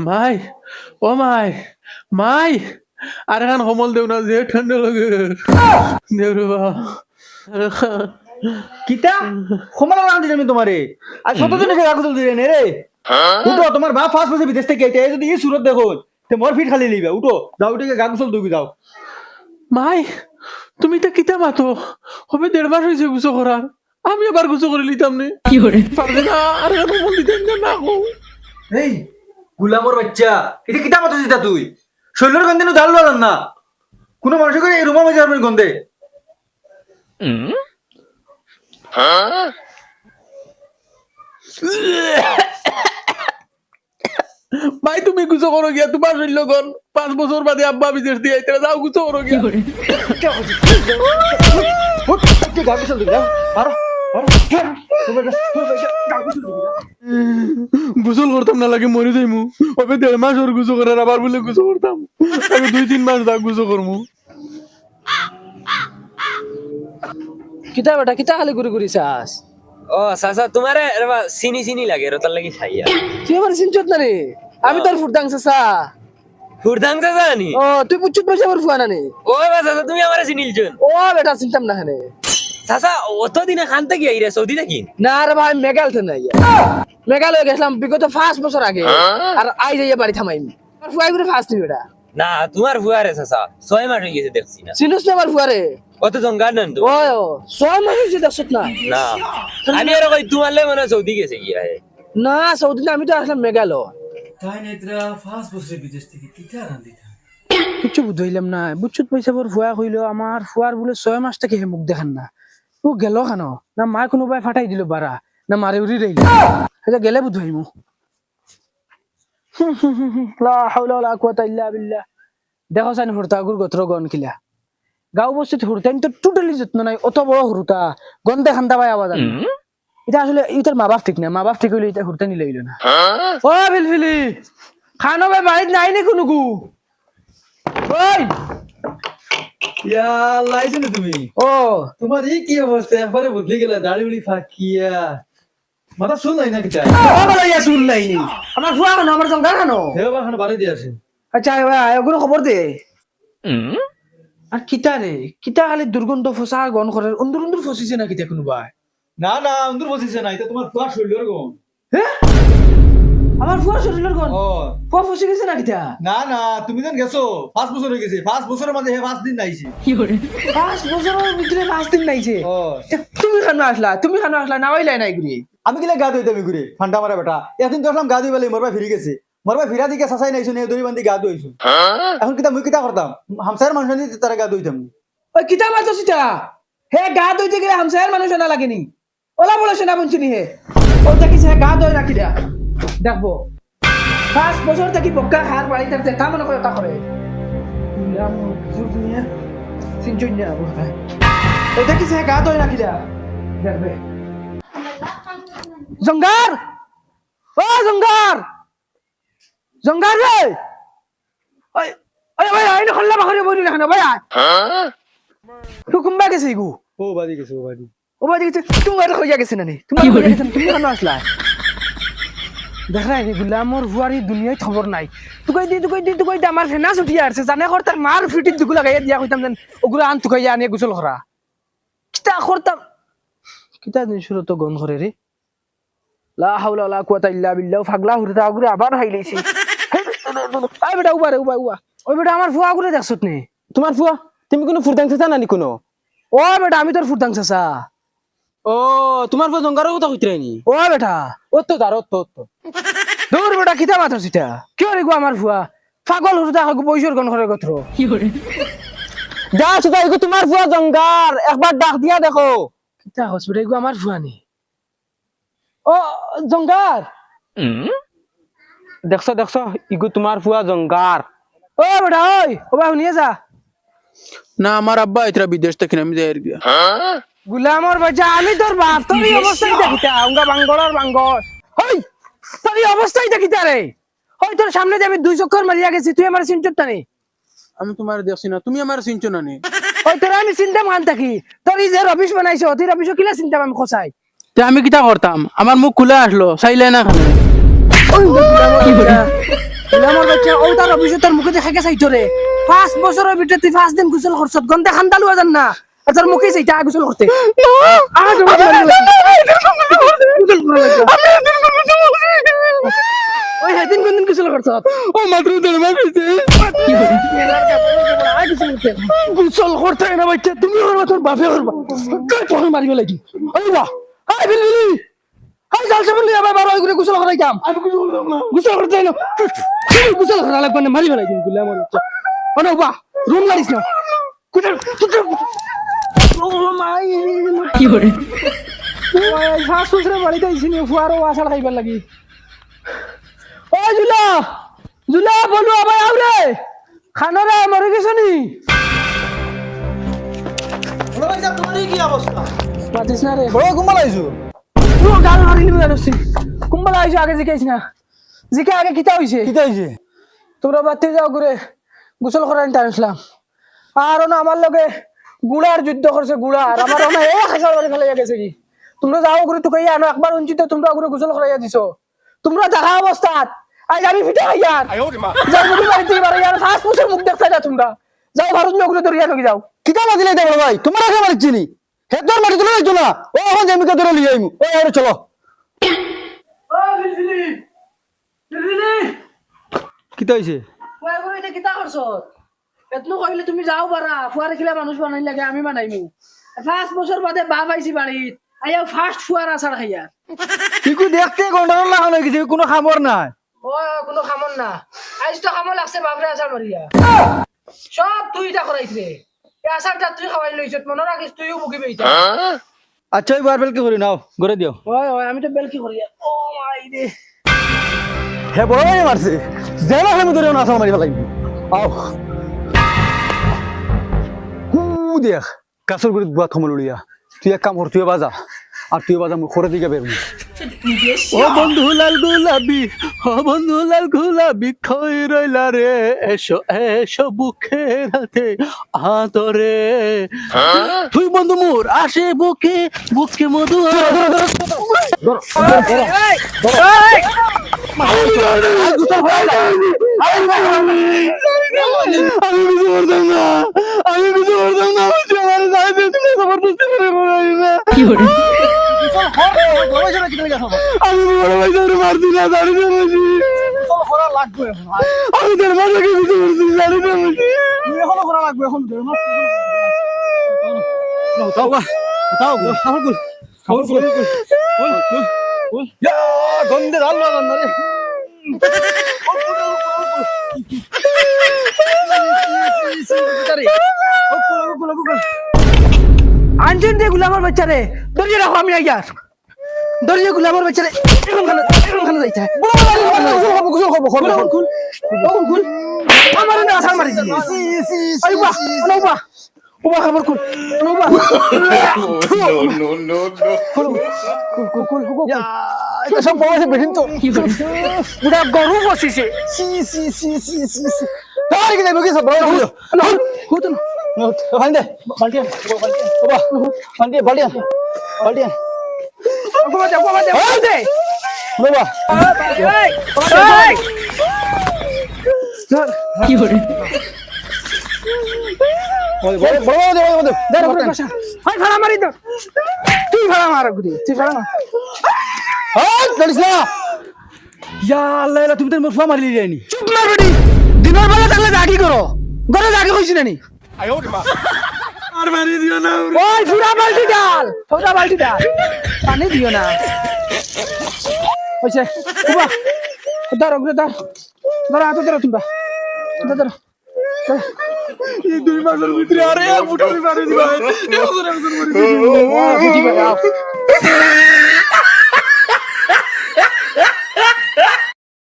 মাই ও মাই মাই আর এখন সমল দেও না যে ঠান্ডা লাগে দেও রে বা কিতা ক্ষমা লাগাম দিছি আমি তোমারে আর কতদিন এসে কাগজ দিলে নে রে উঠো তোমার বাপ ফার্স্ট বসে বিদেশ থেকে আইতে যদি এই সুরত দেখো তে মোর ফিট খালি লইবা উঠো যাও উঠে কাগজ দুবি যাও মাই তুমি তো কিতা মাতো হবে 1.5 মাস হয়েছে গুছো করার আমি আবার গুছো করে লিতাম নে কি করে পারবে না আর এখন সমল দিতেন না গো এই গুলামর বাচ্চা এটা কিতা মতো দিতা তুই শৈলের গন্ধে দাল বাজান না কোনো মানুষ করে এই রুমা মাঝে যাবেন গন্ধে মাই তুমি গুছো করো গিয়া তোমার শৈল গন 5 বছর বাদে আব্বা বিদেশ দিয়ে আইতে যাও গুছো করো গিয়া কাগজ দিবি যাও আরো গোসল করতাম না লাগে মরে যাইমু ওবে 1.5 মাস ওর গুছো করার আবার বলে গুছো করতাম আমি 2-3 মাস দাগ গুছো করমু কিতা বেটা কিতা খালি ঘুরি ঘুরি চাস ও সাসা তোমারে চিনি চিনি লাগে রতার লাগি খাইয়া তুই আমার চিনচত না রে আমি তোর ফুরদাং চাচা ফুরদাং সাসা নি ও তুই পুচ্ছুত পয়সা আমার ফুয়া না নে ও বা সাসা তুমি আমারে চিনিলছুন ও বেটা চিনতাম না খানে সাসা অত দিনে খানতে কি আইরে সৌদি নাকি না রে ভাই মেঘাল তো নাই মেঘালয় গেছিলাম বিগত 5 বছর আগে আর আই যাইয়া বাড়ি থামাইমি আর ফুয়াই করে ফাস্ট বেটা না তোমার ফুয়ারে সাসা 6 মাস হয়ে গেছে দেখছি না চিনুস না আমার ফুয়ারে অত জঙ্গার নন তো ও 6 মাস হইছে দেখছত না না আমি আর কই তোমার লে মনে সৌদি গেছে কি আহে না সৌদি না আমি তো আসলাম মেঘালয় তাই নেত্রা ফার্স্ট বসে বিদেশ থেকে কিতা রান্দিতা কিছু বুঝাইলাম না বুঝছুত পয়সা বর ফুয়া কইলো আমার ফুয়ার বলে 6 মাস থেকে মুখ দেখান না ও গেল কেন না মা কোনোবাই ফাটাই দিল বারা না মারে উড়ি রইল এটা গেলে বুঝাইমু লা হাওলা ওয়ালা কুওয়াতা ইল্লা বিল্লাহ দেখো সাইন হুরতা গুর গোত্র গন কিলা গাঁও বস্তিত হুরতাইন তো টোটালি যত্ন নাই অত বড় হুরতা গন্ধে খান্দা পায় আওয়াজ এটা আসলে ইতার মা বাপ ঠিক না মা বাপ ঠিক হইলে এটা হুরতা নিলে হইল না ও ফিলফিলি খানো ভাই বাড়িতে নাই নি কোনো গু ওই ইয়া লাইছো না তুমি ও তোমার এই কি অবস্থা একবারে বদলে গেল দাড়ি উড়ি ফাকিয়া মাথা শুন নাই না কিতা ইয়া শুন নাই আমার ফুয়া খানো আমার জঙ্গা খানো হেও বা খান বাড়ি দিয়ে আছে আচ্ছা ভাই ওগুলো খবর দে আর কিতা রে কিতা খালি দুর্গন্ধ ফসা গন করে অন্দর অন্দর ফসিছে না কিতা কোনোবা না না অন্দর বসিছে না এটা তোমার ফুয়া শৈলের গম হ্যাঁ আমার ফুয়া শরীরের গন ও ফুয়া ফসি গেছে না কিতা না না তুমি যেন গেছো 5 বছর হয়ে গেছে 5 বছরের মাঝে 5 দিন নাইছে 5 বছরের ভিতরে 5 দিন নাইছে ও তুমি খানো আসলা না হইলাই নাই ঘুরি আমি কিলা গা ধুইতে আমি ঘুরে ঠান্ডা মারা বেটা এখন তো আসলাম গা ধুই বলে মরবা ফিরে গেছে মরবা ফিরা দিকে সাসাই নাইছো নে দড়ি বান্ধি গা ধুইছো এখন কিতা মুই কিতা করতাম হামসার মানুষ নি তারা গা ধুইতাম ওই কিতা মারতো সিতা হে গা ধুইতে গেলে হামসায়ের মানুষ না লাগেনি ওলা বলে সেনা বঞ্চনি হে ও দেখিছে গা ধুই রাখি দা দেখবো 5 বছর থেকে বক্কা হার বাড়ি থাকতে তা মনে করে তা করে সিনজুনিয়া ও দেখিছে গা ধুই রাখি দা দেখবে জঙ্গার ও জঙ্গার জঙ্গার রে ওই ওই ভাই আইন খল্লা বাখরে বইনি রাখনা ভাই হুকুম বা গেছে গু ও বাড়ি গেছে ও বাড়ি ও বাড়ি গেছে তুমি এটা হইয়া গেছে না নি তুমি কেন আসলা দেখ রে গুলামর হুয়ারি দুনিয়ায় খবর নাই তুই আমার ফেনা ছুটি আসছে জানে কর তার মার ফিটিত দুগু লাগাইয়া দিয়া কইতাম জান ওগুলো আন তুকাইয়া আনিয়ে গোসল করা কিতা করতাম কিতা দিন শুরু তো গন করে রে লা হাওলা ওয়ালা কুওয়াতা ইল্লা বিল্লাহ পাগলা হুরতা আগুরে আবার হাইলাইছে আই বেটা উবা ওই বেটা আমার ফুয়া আগুরে দেখছত নে তোমার ফুয়া তুমি কোনো ফুরদাং চাচা নানি কোনো ও বেটা আমি তোর ফুরতাং চাচা ও তোমার ফুয়া জঙ্গারও কথা কইতে রাইনি ও বেটা ও তো দাঁড়ো তো দূর বেটা কিতা মাথা সিটা কি রে গো আমার ফুয়া পাগল হুরতা হাগু বইসর গন করে গত্র যা সুদা এগো তোমার ফুয়া জঙ্গার একবার ডাক দিয়া দেখো কিতা হসপিটাল গো আমার ফুয়া নি ও জঙ্গার দেখছো ইগো তোমার ফুয়া জঙ্গার ও বেটা ওই ও বা শুনিয়ে যা না আমার আব্বা ইতরা বিদেশ থেকে আমি যাই গিয়া গুলামর বাচ্চা আমি তোর বাপ তোর এই অবস্থায় দেখিতা উঙ্গা বাঙ্গলার বাঙ্গল হই তোর এই অবস্থায় দেখিতা রে হই তোর সামনে যে আমি 2 চক্কর মারিয়া গেছি তুই আমার চিনচত না নি আমি তোমার দেখছি না তুমি আমার চিনছো না নি ওই তোর আমি চিন্তা মান থাকি তোর এই যে রবিশ বানাইছো তুই রবিশ কিলা চিন্তা আমি খসাই তে আমি কিটা করতাম আমার মুখ খুলে আসলো চাইলে না খানে আমার বাচ্চা ও তার অফিসে তোর মুখে দেখা গেছে তোরে 5 বছরের ভিতরে তুই 5 দিন গোসল করছত গন্ধে খান্দালু আজান না আর তোর মুখে সেইটা গোসল করতে ওই হেদিন কোন দিন গোসল করছত ও মাত্র দেড় মাস হয়েছে গোসল করতে না বাচ্চা তুমি করবা তোর বাপে করবা তোকে মারিবে লাগি ওই বাহ আই বিলি আই জালসা বলি আবার বারো করে গোসল করাই যাম আমি কিছু করতাম না গোসল করতে না তুই গোসল করা লাগবে না মারিবে লাগি গুলে আমার বাচ্চা ওনো বাহ রুম মারিস না কুটার কুটার ও মাই কি করে ওই ফাস ফুসরে বাড়িতে আইছিনি ফুয়ারো আসার খাইবার লাগি ও জুলা জুলা বলু আবার আউলে খানারে মরে গেছনি বড় ভাই সাহেব তোমার কি অবস্থা পাতিস না রে বড় ঘুমাল আইছো তুই গাল মারিলি জানোস কুম্বালা আইছো আগে জিকাইছ না জিকে আগে কিতা হইছে কি হইছে তোমরা বাতি যাও ঘুরে গোসল করার টাইম আসলাম আর না আমার লগে গুড়ার যুদ্ধ করছে গুড়ার আমার না এই হাসার বাড়ি ফেলে গেছে কি তোমরা যাও ঘুরে তো কইয়া আনো একবার উঞ্চিত তোমরা ঘুরে গোসল করাইয়া দিছো তোমরা দেখা অবস্থাত আজ আমি ফিটে হইয়ার যাও ঘুরে বাড়ি থেকে বাড়ি আর ফাস্ট ফুসের মুখ দেখতে যা তোমরা যাও ভারত নগরে দরিয়া নগি যাও কিতা মাতিলে দে বড় ভাই তোমার আগে মারিছি নি হেতর মাটি তুলে যাইতো না ও এখন জমিকে ধরে লিয়ে আইমু ও আরে চলো ও বিলবিলি বিলবিলি কিতা হইছে ফুয়ার করে এটা কিতা করছ এতলো কইলে তুমি যাও পারা ফুয়ার খিলা মানুষ বানাই লাগে আমি বানাইমু 5 বছর বাদে বাপ আইছি বাড়িত আইয়া ফার্স্ট ফুয়ার আসার খাইয়া ইকু দেখতে গন্ডার লাগানো হয়ে গেছে কোনো খাবার নাই ও কোনো খামন না আইজ তো খামন লাগছে বাপরে আসার মারিয়া সব তুই এটা করাইছে এই আসারটা তুই খাওয়াই লইছ মনে রাখিস তুইও মুখি বেইতা আচ্ছা এবার বেলকে করে নাও ঘরে দিও ওই ওই আমি তো বেলকি করিয়া ও মাই রে হে বড় ভাই মারছে জেলা হেমু ধরে না আসা মারি ফেলাইবি আও হু দেখ কাসর করে বুয়া থমল উড়িয়া তুই এক কাম কর তুই বাজা আর তুই বাজা মুখ করে দিকে বেরবি ও বন্ধু লাল গোলাপি ও বন্ধু লাল গোলাপি খই রইলা রে এসো এসো বুকের হাতে আদরে তুই বন্ধু মোর আসে বুকে বুকে মধু আমি কিছু করতাম না আমি কিছু করতাম না আমার যাইতে তুমি জবরদস্তি করে না আমি বড় ভাই ধরে মারছি না জানি না বুঝি আমি তোর মাথাকে কিছু করছি জানি না বুঝি গন্ধে ঢাললো গন্ধে আনছেন যে গুলামার বাচ্চারে দরিয়া রাখো আমি আইয়ার দরিয়া গুলামার বাচ্চারে এখন খানা যাইতে আমার না আসার মারি আই বাহ নৌবা ওবা খবর কুল নৌবা এটা সব বড় বেঠিন তো পুরা গরু বসিছে তার কি যাইব কি সব বড় হলো হতো না ওখান দে বালতি বাবা বালতি বালতি বালতি বাবা দে বাবা দে বাবা কি করে বড় বড় দে বড় দে দাঁড়া বড় বাসা হাই ভাড়া মারি দাও তুই ভাড়া মার গুদি তুই ভাড়া মার হাই চলিস না ইয়া আল্লাহ এলা তুমি তো মোর ফুয়া মারি যায়নি চুপ মার বেটি দিনের বেলা তাহলে জাগি করো ঘরে জাগি কইছি না নি আর মারি দিও না ওই পুরা বালতি ডাল পানি দিও না ওইছে বাবা দাঁড়া ঘুরে দাঁড়া হাতে ধরো তোমরা দাঁড়া এই 2 মাসের ভিতরে আরে এক ফুটা মারি দিবা